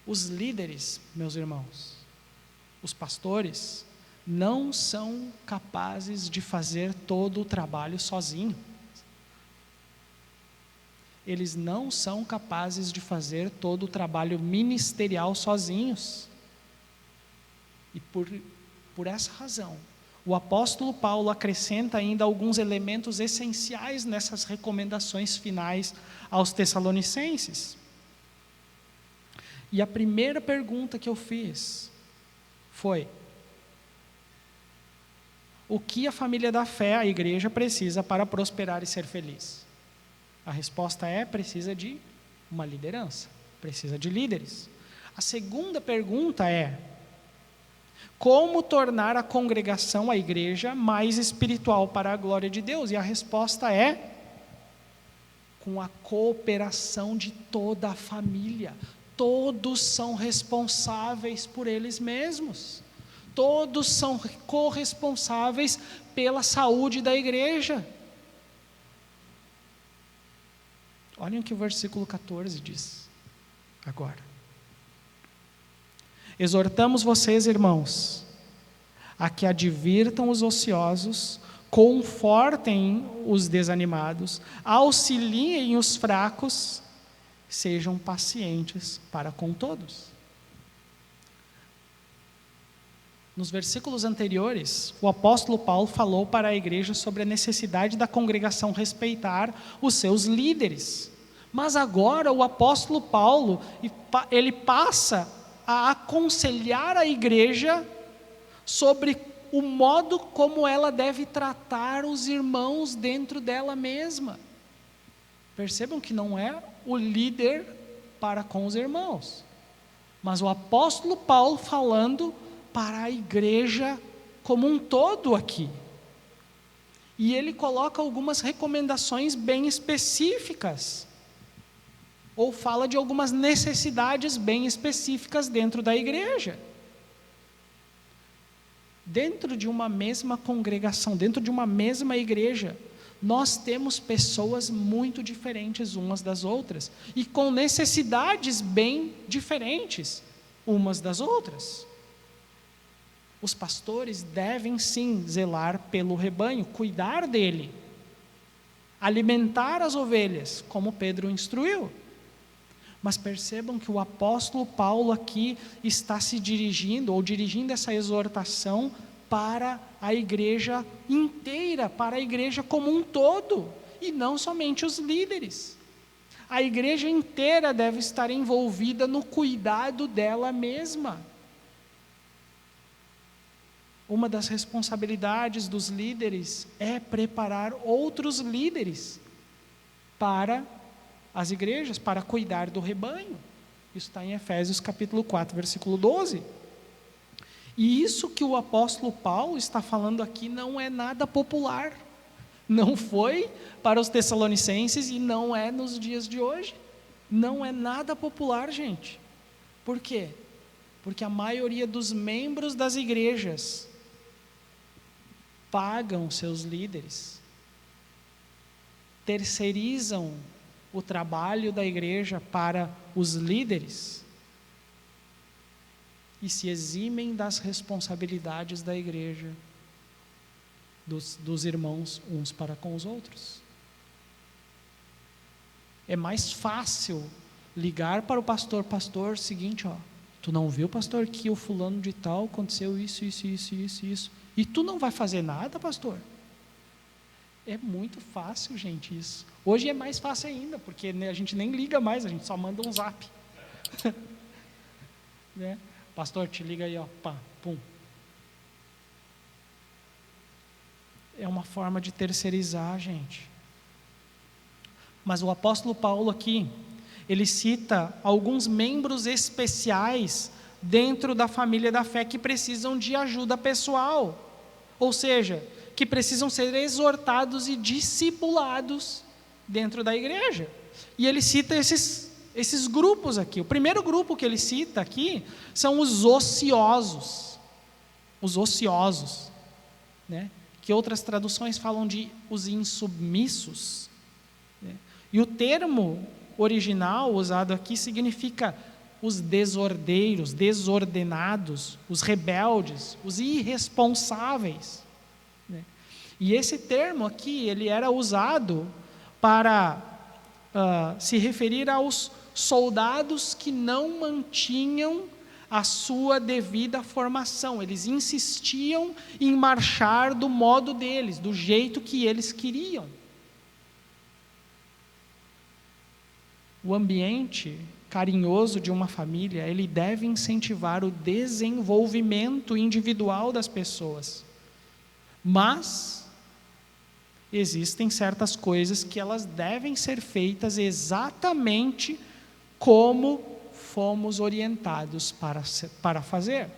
Os líderes, meus irmãos, os pastores, não são capazes de fazer todo o trabalho sozinho. Eles não são capazes de fazer todo o trabalho ministerial sozinhos. E por essa razão, o apóstolo Paulo acrescenta ainda alguns elementos essenciais nessas recomendações finais aos Tessalonicenses. E a primeira pergunta que eu fiz foi: o que a família da fé, a igreja, precisa para prosperar e ser feliz? A resposta é: precisa de uma liderança, precisa de líderes. A segunda pergunta é: como tornar a congregação, a igreja, mais espiritual para a glória de Deus? E a resposta é: com a cooperação de toda a família. Todos são responsáveis por eles mesmos. Todos são corresponsáveis pela saúde da igreja. Olhem o que o versículo 14 diz agora. Exortamos vocês, irmãos, a que advirtam os ociosos, confortem os desanimados, auxiliem os fracos, sejam pacientes para com todos. Nos versículos anteriores, o apóstolo Paulo falou para a igreja sobre a necessidade da congregação respeitar os seus líderes. Mas agora o apóstolo Paulo, ele passa a aconselhar a igreja sobre o modo como ela deve tratar os irmãos dentro dela mesma. Percebam que não é o líder para com os irmãos, mas o apóstolo Paulo falando para a igreja como um todo aqui. E ele coloca algumas recomendações bem específicas, ou fala de algumas necessidades bem específicas dentro da igreja. Dentro de uma mesma congregação, dentro de uma mesma igreja, nós temos pessoas muito diferentes umas das outras, e com necessidades bem diferentes umas das outras. Os pastores devem sim zelar pelo rebanho, cuidar dele, alimentar as ovelhas, como Pedro instruiu. Mas percebam que o apóstolo Paulo aqui está se dirigindo, ou dirigindo essa exortação para a igreja inteira, para a igreja como um todo, e não somente os líderes. A igreja inteira deve estar envolvida no cuidado dela mesma. Uma das responsabilidades dos líderes é preparar outros líderes para as igrejas, para cuidar do rebanho. Isso está em Efésios capítulo 4, versículo 12. E isso que o apóstolo Paulo está falando aqui não é nada popular. Não foi para os tessalonicenses e não é nos dias de hoje. Não é nada popular, gente. Por quê? Porque a maioria dos membros das igrejas pagam seus líderes, terceirizam o trabalho da igreja para os líderes e se eximem das responsabilidades da igreja, dos irmãos uns para com os outros. É mais fácil ligar para o pastor: pastor, seguinte, tu não viu, pastor, que o fulano de tal aconteceu isso, e tu não vai fazer nada, pastor? É muito fácil, gente, isso. Hoje é mais fácil ainda, porque a gente nem liga mais, a gente só manda um zap. Né? Pastor, te liga aí, pá, pum. É uma forma de terceirizar, gente. Mas o apóstolo Paulo aqui, ele cita alguns membros especiais dentro da família da fé que precisam de ajuda pessoal. Ou seja, que precisam ser exortados e discipulados dentro da igreja. E ele cita esses grupos aqui. O primeiro grupo que ele cita aqui são os ociosos. Os ociosos, né? Que outras traduções falam de os insubmissos, né? E o termo original usado aqui significa os desordeiros, desordenados, os rebeldes, os irresponsáveis, né? E esse termo aqui, ele era usado para se referir aos soldados que não mantinham a sua devida formação. Eles insistiam em marchar do modo deles, do jeito que eles queriam. O ambiente carinhoso de uma família, ele deve incentivar o desenvolvimento individual das pessoas. Mas existem certas coisas que elas devem ser feitas exatamente como fomos orientados para fazer.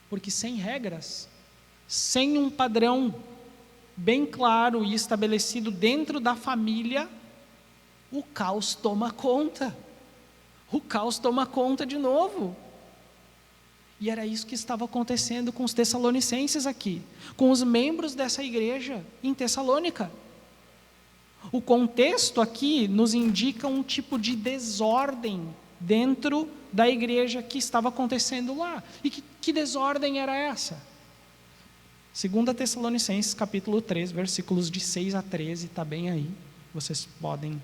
Porque sem regras, sem um padrão bem claro e estabelecido dentro da família, o caos toma conta. O caos toma conta de novo. E era isso que estava acontecendo com os tessalonicenses aqui, com os membros dessa igreja em Tessalônica. O contexto aqui nos indica um tipo de desordem dentro da igreja que estava acontecendo lá. E que desordem era essa? 2 Tessalonicenses capítulo 3, versículos de 6 a 13, está bem aí. Vocês podem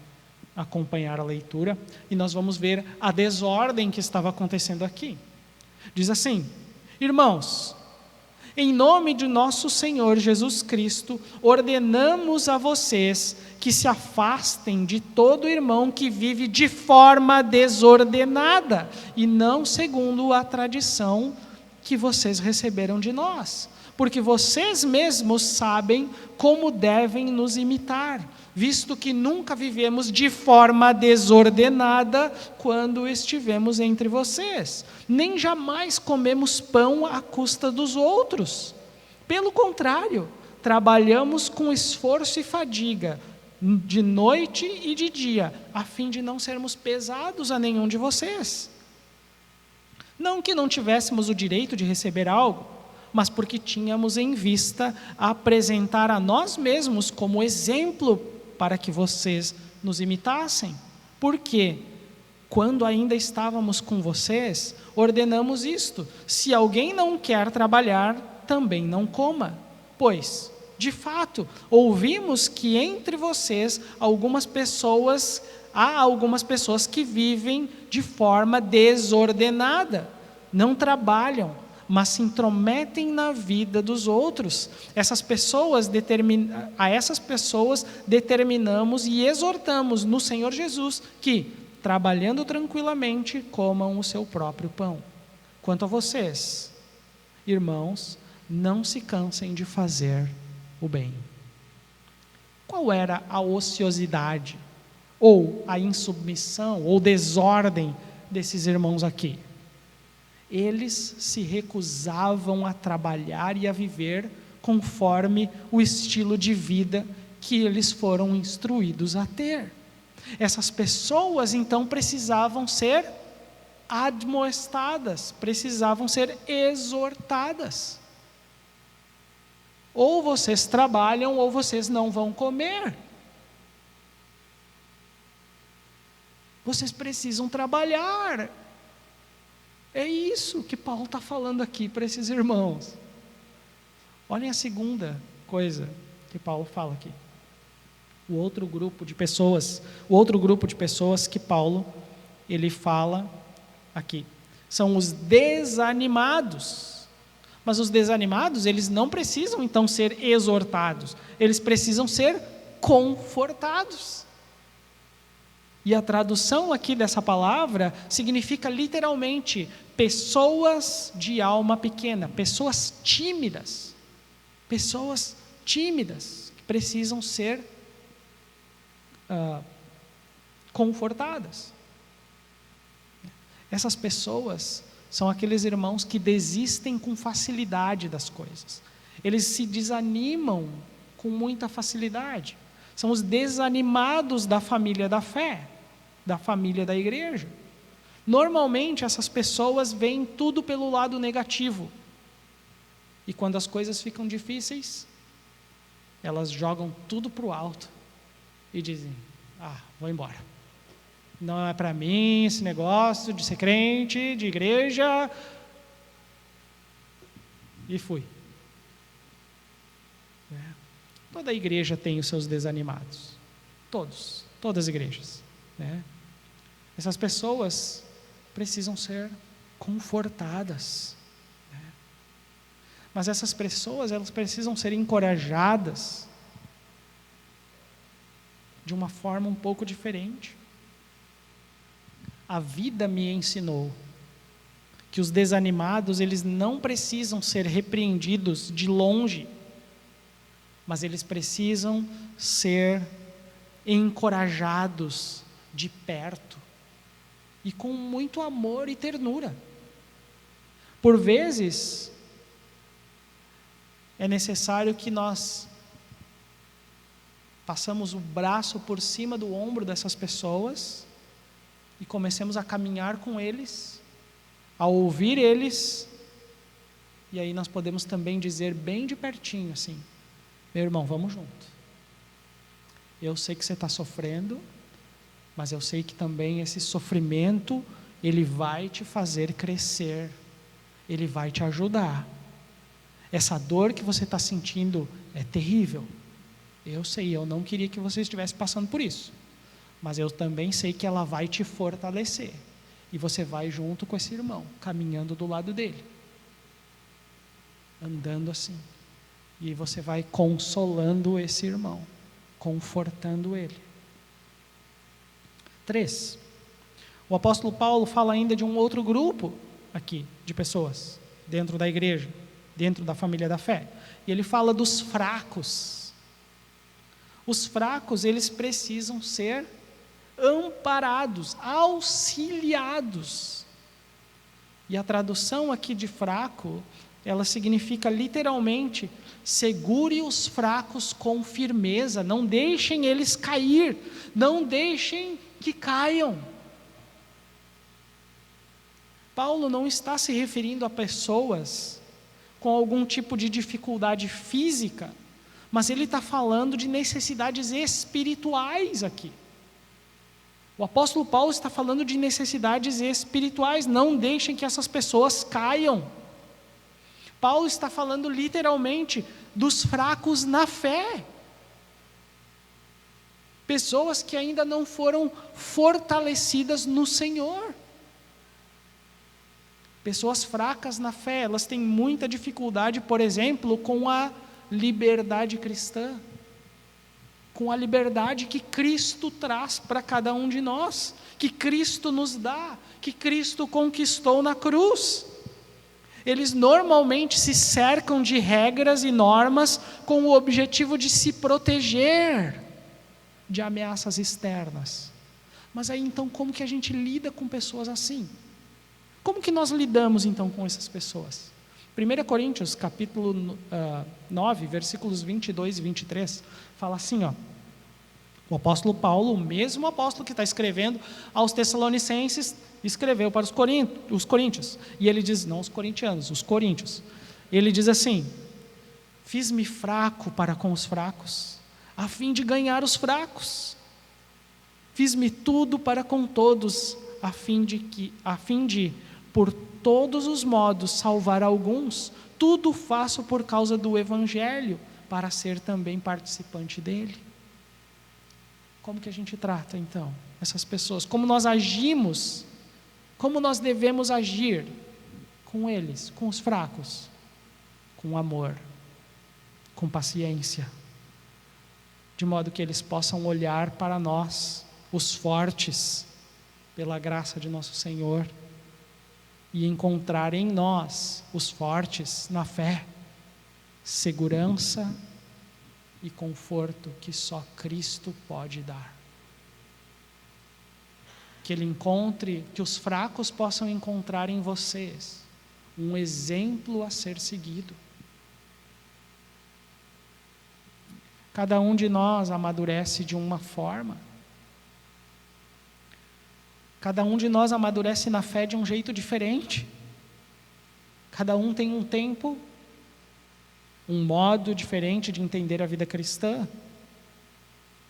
acompanhar a leitura. E nós vamos ver a desordem que estava acontecendo aqui. Diz assim: Irmãos, em nome de nosso Senhor Jesus Cristo, ordenamos a vocês que se afastem de todo irmão que vive de forma desordenada e não segundo a tradição que vocês receberam de nós, porque vocês mesmos sabem como devem nos imitar, visto que nunca vivemos de forma desordenada quando estivemos entre vocês, nem jamais comemos pão à custa dos outros. Pelo contrário, trabalhamos com esforço e fadiga, de noite e de dia, a fim de não sermos pesados a nenhum de vocês. Não que não tivéssemos o direito de receber algo, mas porque tínhamos em vista apresentar a nós mesmos como exemplo para que vocês nos imitassem. Porque, quando ainda estávamos com vocês, ordenamos isto: se alguém não quer trabalhar, também não coma. Pois, de fato, ouvimos que entre vocês há algumas pessoas que vivem de forma desordenada, não trabalham, mas se intrometem na vida dos outros. A essas pessoas determinamos e exortamos no Senhor Jesus que, trabalhando tranquilamente, comam o seu próprio pão. Quanto a vocês, irmãos, não se cansem de fazer o bem. Qual era a ociosidade, ou a insubmissão, ou desordem desses irmãos aqui? Eles se recusavam a trabalhar e a viver conforme o estilo de vida que eles foram instruídos a ter. Essas pessoas, então, precisavam ser admoestadas, precisavam ser exortadas. Ou vocês trabalham, ou vocês não vão comer. Vocês precisam trabalhar. É isso que Paulo está falando aqui para esses irmãos. Olhem a segunda coisa que Paulo fala aqui. O outro grupo de pessoas que Paulo, ele fala aqui, são os desanimados. Mas os desanimados, eles não precisam então ser exortados, eles precisam ser confortados. E a tradução aqui dessa palavra significa literalmente pessoas de alma pequena, pessoas tímidas que precisam ser confortadas. Essas pessoas são aqueles irmãos que desistem com facilidade das coisas. Eles se desanimam com muita facilidade. São os desanimados da família da fé, da família da igreja. Normalmente essas pessoas veem tudo pelo lado negativo. E quando as coisas ficam difíceis, elas jogam tudo para o alto e dizem: vou embora. Não é para mim esse negócio de ser crente, de igreja. E fui. Toda igreja tem os seus desanimados. Todas as igrejas. Essas pessoas precisam ser confortadas. Mas essas pessoas, elas precisam ser encorajadas de uma forma um pouco diferente. A vida me ensinou que os desanimados, eles não precisam ser repreendidos de longe, mas eles precisam ser encorajados de perto e com muito amor e ternura. Por vezes, é necessário que nós passamos o braço por cima do ombro dessas pessoas e comecemos a caminhar com eles, a ouvir eles, e aí nós podemos também dizer bem de pertinho assim: meu irmão, vamos junto. Eu sei que você está sofrendo, mas eu sei que também esse sofrimento, ele vai te fazer crescer, ele vai te ajudar. Essa dor que você está sentindo é terrível. Eu sei, eu não queria que você estivesse passando por isso, mas eu também sei que ela vai te fortalecer. E você vai junto com esse irmão, caminhando do lado dele. andando assim. E você vai consolando esse irmão, confortando ele. 3. O apóstolo Paulo fala ainda de um outro grupo aqui, de pessoas, dentro da igreja, dentro da família da fé. E ele fala dos fracos. Os fracos, eles precisam ser amparados, auxiliados. E a tradução aqui de fraco, ela significa literalmente: segure os fracos com firmeza, não deixem eles cair, não deixem que caiam. Paulo não está se referindo a pessoas com algum tipo de dificuldade física, mas ele está falando de necessidades espirituais aqui. O apóstolo Paulo está falando de necessidades espirituais, não deixem que essas pessoas caiam. Paulo está falando literalmente dos fracos na fé. Pessoas que ainda não foram fortalecidas no Senhor. Pessoas fracas na fé, elas têm muita dificuldade, por exemplo, com a liberdade cristã, com a liberdade que Cristo traz para cada um de nós, que Cristo nos dá, que Cristo conquistou na cruz. Eles normalmente se cercam de regras e normas com o objetivo de se proteger de ameaças externas. Mas aí então como que a gente lida com pessoas assim? Como que nós lidamos então com essas pessoas? 1 Coríntios capítulo 9, versículos 22 e 23, fala assim, ó. O apóstolo Paulo, o mesmo apóstolo que está escrevendo aos Tessalonicenses, escreveu para os coríntios. E ele diz, não os corintianos, os coríntios. Ele diz assim: fiz-me fraco para com os fracos, a fim de ganhar os fracos. Fiz-me tudo para com todos, a fim de, por todos os modos, salvar alguns. Tudo faço por causa do Evangelho, para ser também participante dele. Como que a gente trata, então, essas pessoas? Como nós agimos? Como nós devemos agir com eles, com os fracos? Com amor, com paciência, de modo que eles possam olhar para nós, os fortes, pela graça de nosso Senhor, e encontrar em nós, os fortes, na fé, segurança e conforto que só Cristo pode dar. Que que os fracos possam encontrar em vocês um exemplo a ser seguido. Cada um de nós amadurece de uma forma. Cada um de nós amadurece na fé de um jeito diferente. Cada um tem um tempo, um modo diferente de entender a vida cristã.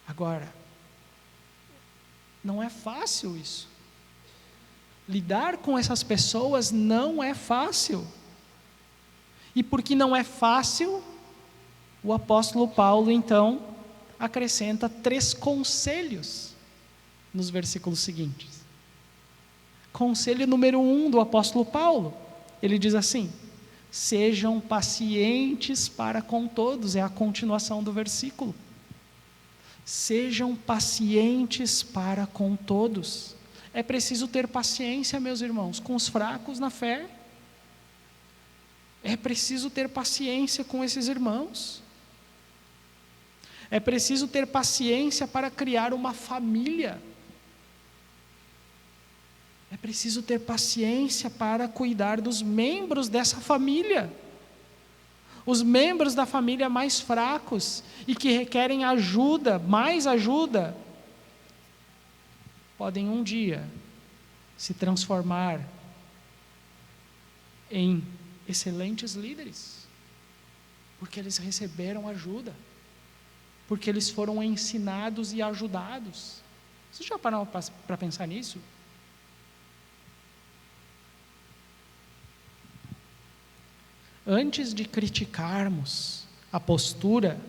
Agora, não é fácil isso. Lidar com essas pessoas não é fácil. E porque não é fácil, o apóstolo Paulo, então, acrescenta 3 conselhos nos versículos seguintes. Conselho número 1 do apóstolo Paulo, ele diz assim: sejam pacientes para com todos, é a continuação do versículo. Sejam pacientes para com todos. É preciso ter paciência, meus irmãos, com os fracos na fé. É preciso ter paciência com esses irmãos. É preciso ter paciência para criar uma família. É preciso ter paciência para cuidar dos membros dessa família. Os membros da família mais fracos e que requerem ajuda, mais ajuda, podem um dia se transformar em excelentes líderes, porque eles receberam ajuda, porque eles foram ensinados e ajudados. Vocês já pararam para pensar nisso? Antes de criticarmos a postura,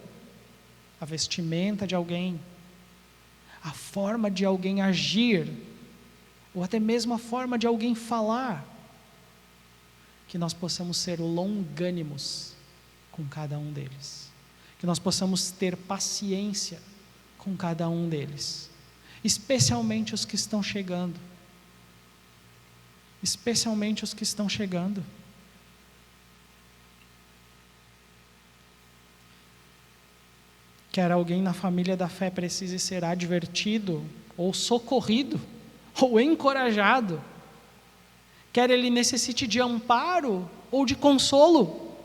a vestimenta de alguém, a forma de alguém agir, ou até mesmo a forma de alguém falar, que nós possamos ser longânimos com cada um deles, que nós possamos ter paciência com cada um deles, especialmente os que estão chegando, especialmente os que estão chegando. Quer alguém na família da fé precise ser advertido, ou socorrido, ou encorajado, quer ele necessite de amparo ou de consolo,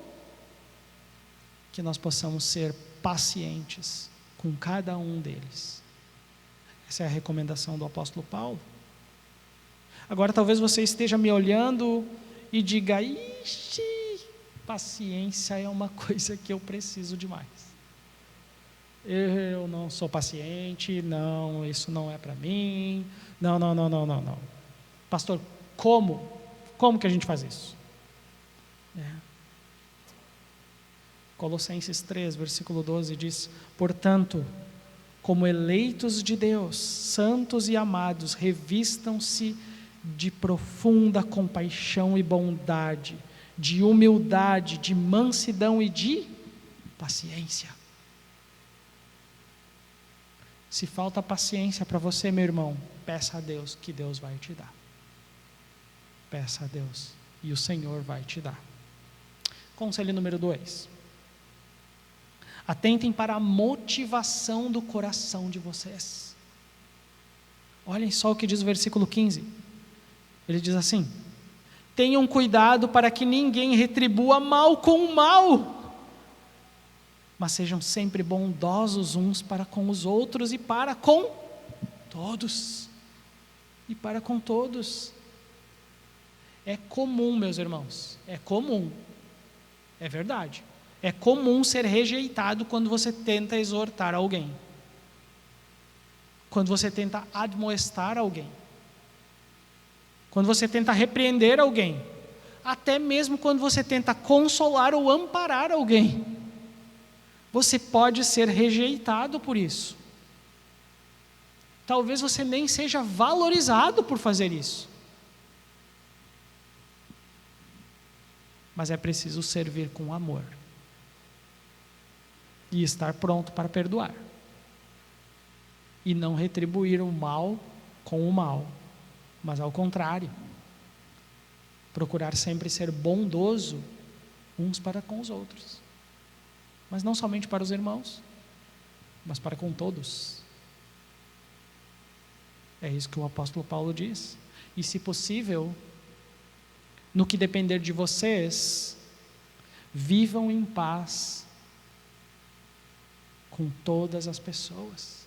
que nós possamos ser pacientes com cada um deles. Essa é a recomendação do apóstolo Paulo. Agora talvez você esteja me olhando e diga: ixi, paciência é uma coisa que eu preciso demais. Eu não sou paciente, não, isso não é para mim, não. Pastor, como que a gente faz isso? Colossenses 3, versículo 12 diz: portanto, como eleitos de Deus, santos e amados, revistam-se de profunda compaixão e bondade, de humildade, de mansidão e de paciência. Se falta paciência para você, meu irmão, peça a Deus que Deus vai te dar. Peça a Deus e o Senhor vai te dar. Conselho número 2. Atentem para a motivação do coração de vocês. Olhem só o que diz o versículo 15. Ele diz assim: tenham cuidado para que ninguém retribua mal com o mal, mas sejam sempre bondosos uns para com os outros e para com todos. E para com todos. É comum, meus irmãos, é comum, é verdade. É comum ser rejeitado quando você tenta exortar alguém, quando você tenta admoestar alguém, quando você tenta repreender alguém, até mesmo quando você tenta consolar ou amparar alguém. Você pode ser rejeitado por isso. Talvez você nem seja valorizado por fazer isso. Mas é preciso servir com amor e estar pronto para perdoar e não retribuir o mal com o mal, mas ao contrário, procurar sempre ser bondoso uns para com os outros, mas não somente para os irmãos, mas para com todos. É isso que o apóstolo Paulo diz. E se possível, no que depender de vocês, vivam em paz com todas as pessoas.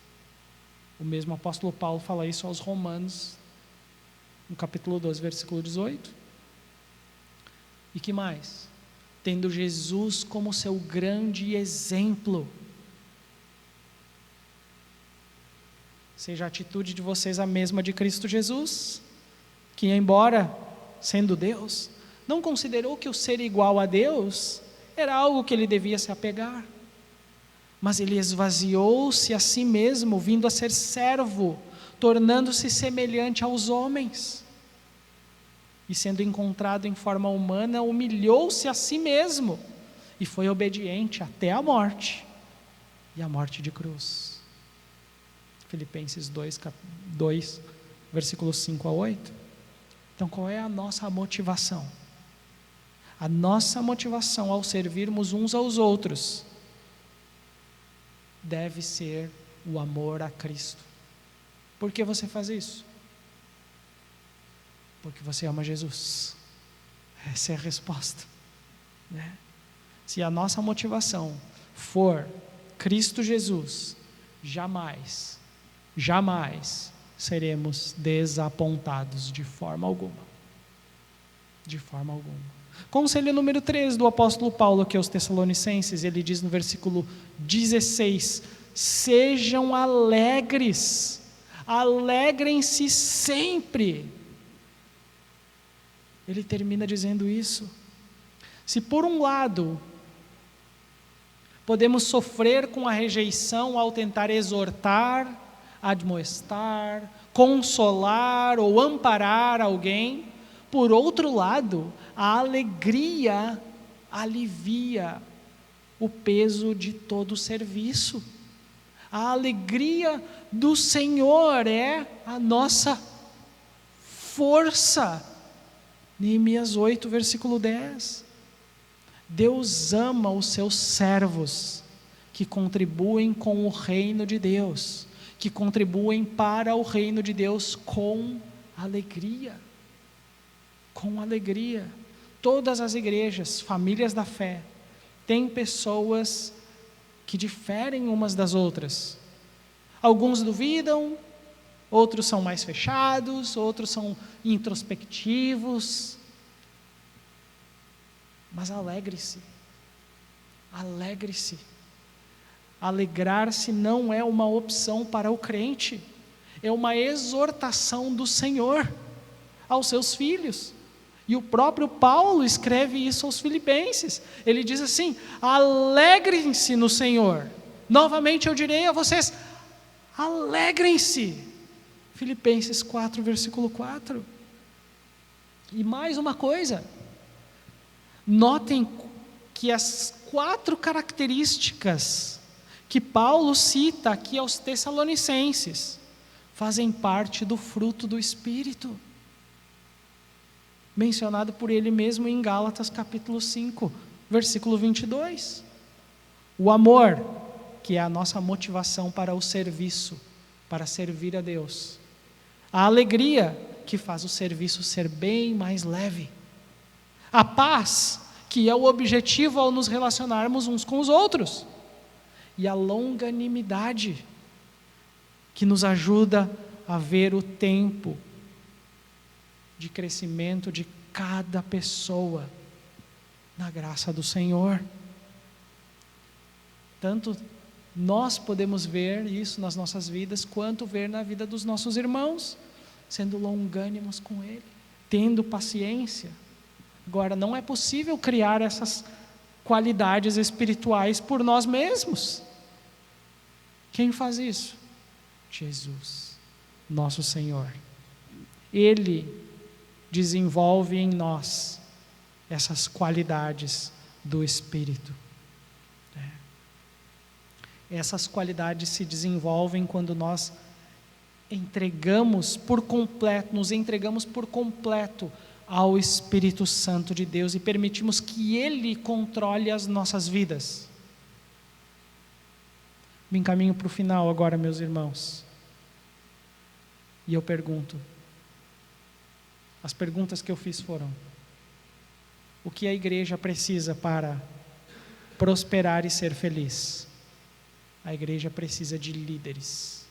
O mesmo apóstolo Paulo fala isso aos Romanos, no capítulo 12, versículo 18. E que mais? Tendo Jesus como seu grande exemplo, seja a atitude de vocês a mesma de Cristo Jesus, que embora sendo Deus, não considerou que o ser igual a Deus era algo que ele devia se apegar, mas ele esvaziou-se a si mesmo, vindo a ser servo, tornando-se semelhante aos homens, e sendo encontrado em forma humana, humilhou-se a si mesmo, e foi obediente até a morte, e a morte de cruz. Filipenses 2, versículos 5 a 8. Então, qual é a nossa motivação? A nossa motivação ao servirmos uns aos outros deve ser o amor a Cristo. Por que você faz isso? Porque você ama Jesus. Essa é a resposta, né? Se a nossa motivação for Cristo Jesus, jamais seremos desapontados de forma alguma. De forma alguma. Conselho número 3 do apóstolo Paulo aqui aos Tessalonicenses, ele diz no versículo 16: sejam alegres, alegrem-se sempre. Ele termina dizendo isso. Se por um lado podemos sofrer com a rejeição ao tentar exortar, admoestar, consolar ou amparar alguém, Por outro lado, a alegria alivia o peso de todo o serviço. A alegria do Senhor é a nossa força. Neemias 8, versículo 10. Deus ama os seus servos que contribuem com o reino de Deus, que contribuem para o reino de Deus com alegria. Com alegria. Todas as igrejas, famílias da fé, têm pessoas que diferem umas das outras. Alguns duvidam, outros são mais fechados, outros são introspectivos. Mas alegre-se. Alegre-se. Alegrar-se não é uma opção para o crente, é uma exortação do Senhor aos seus filhos. E o próprio Paulo escreve isso aos Filipenses. Ele diz assim: alegrem-se no Senhor. Novamente eu direi a vocês: alegrem-se. Filipenses 4, versículo 4. E mais uma coisa, notem que as 4 características que Paulo cita aqui aos Tessalonicenses fazem parte do fruto do Espírito, mencionado por ele mesmo em Gálatas capítulo 5, versículo 22. O amor, que é a nossa motivação para o serviço, para servir a Deus. A alegria, que faz o serviço ser bem mais leve. A paz, que é o objetivo ao nos relacionarmos uns com os outros. E a longanimidade, que nos ajuda a ver o tempo de crescimento de cada pessoa na graça do Senhor. Tanto nós podemos ver isso nas nossas vidas, quanto ver na vida dos nossos irmãos, sendo longânimos com Ele, tendo paciência. Agora, não é possível criar essas qualidades espirituais por nós mesmos. Quem faz isso? Jesus, nosso Senhor. Ele desenvolve em nós essas qualidades do Espírito. Essas qualidades se desenvolvem quando nós nos entregamos por completo ao Espírito Santo de Deus e permitimos que Ele controle as nossas vidas. Me encaminho para o final agora, meus irmãos. E eu pergunto, as perguntas que eu fiz foram: o que a igreja precisa para prosperar e ser feliz? A igreja precisa de líderes.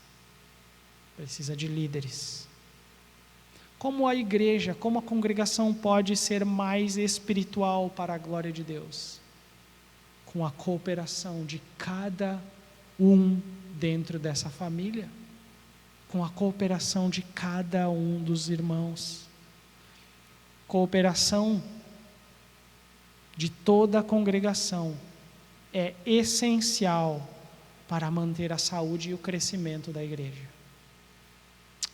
Precisa de líderes. Como a igreja, como a congregação pode ser mais espiritual para a glória de Deus? Com a cooperação de cada um dentro dessa família. Com a cooperação de cada um dos irmãos. Cooperação de toda a congregação é essencial para manter a saúde e o crescimento da igreja.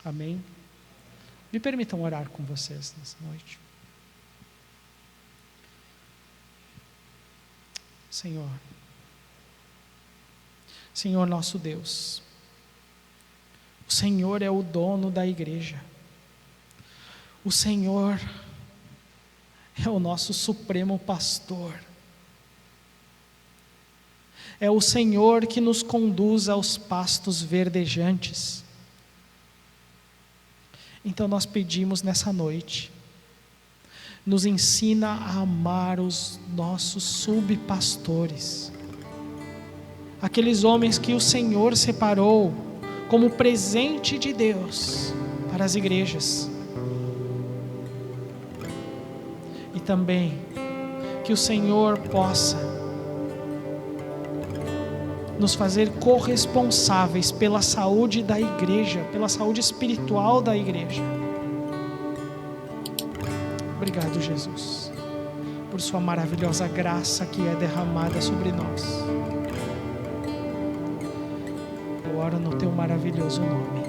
Amém? Me permitam orar com vocês nessa noite. Senhor nosso Deus, o Senhor é o dono da igreja. O Senhor é o nosso supremo pastor. É o Senhor que nos conduz aos pastos verdejantes. Então nós pedimos nessa noite, nos ensina a amar os nossos subpastores, aqueles homens que o Senhor separou como presente de Deus para as igrejas. E também que o Senhor possa nos fazer corresponsáveis pela saúde da igreja, pela saúde espiritual da igreja. Obrigado, Jesus, por sua maravilhosa graça que é derramada sobre nós. Eu oro no teu maravilhoso nome.